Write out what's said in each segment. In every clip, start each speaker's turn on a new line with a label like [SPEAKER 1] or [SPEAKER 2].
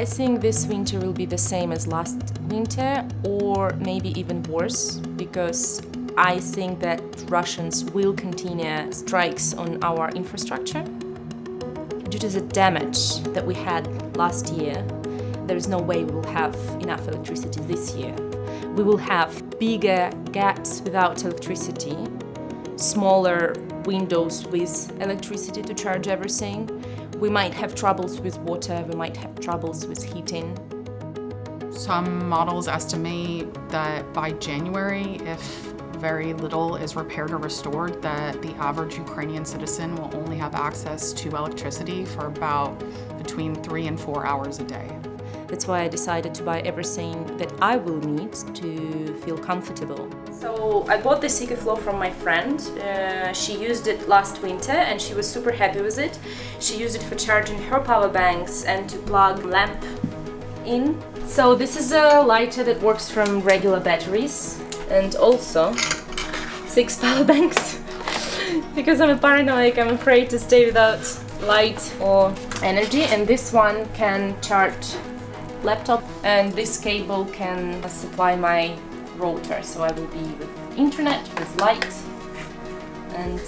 [SPEAKER 1] I think this winter will be the same as last winter, or maybe even worse, because I think that Russians will continue strikes on our infrastructure. Due to the damage that we had last year, there is no way we will have enough electricity this year. We will have bigger gaps without electricity, smaller windows with electricity to charge everything. We might have troubles with water, we might have troubles with heating.
[SPEAKER 2] Some models estimate that by January, if very little is repaired or restored, that the average Ukrainian citizen will only have access to electricity for about between 3 and 4 hours a day.
[SPEAKER 1] That's why I decided to buy everything that I will need to feel comfortable. So I bought the Sikaflow from my friend. She used it last winter and she was super happy with it. She used it for charging her power banks and to plug lamp in. So this is a lighter that works from regular batteries, and also 6 power banks. Because I'm a paranoid, I'm afraid to stay without light or energy, and this one can charge laptop, and this cable can supply my router, so I will be with internet, with light, and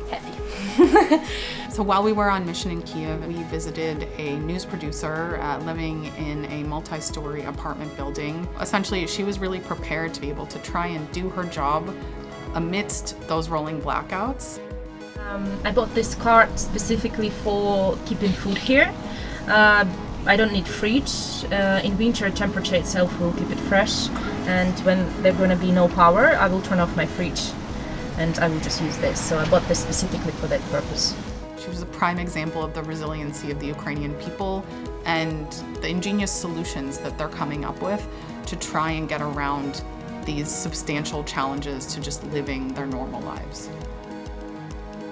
[SPEAKER 1] happy.
[SPEAKER 2] So while we were on mission in Kyiv, we visited a news producer living in a multi-story apartment building. Essentially, she was really prepared to be able to try and do her job amidst those rolling blackouts.
[SPEAKER 1] I bought this cart specifically for keeping food here. I don't need fridge. In winter, temperature itself will keep it fresh, and when there's going to be no power, I will turn off my fridge and I will just use this. So I bought this specifically for that purpose.
[SPEAKER 2] She was a prime example of the resiliency of the Ukrainian people and the ingenious solutions that they're coming up with to try and get around these substantial challenges to just living their normal lives.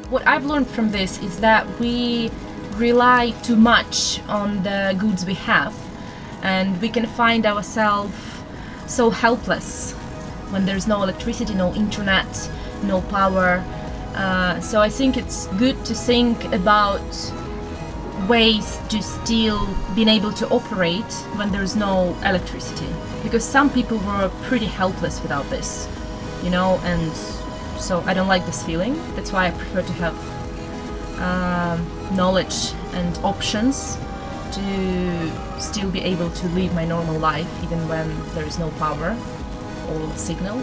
[SPEAKER 1] What I've learned from this is that we rely too much on the goods we have, and we can find ourselves so helpless when there's no electricity, no internet, no power. So I think it's good to think about ways to still being able to operate when there's no electricity, because some people were pretty helpless without this, you know, and so I don't like this feeling. That's why I prefer to have knowledge and options to still be able to live my normal life even when there is no power or signal.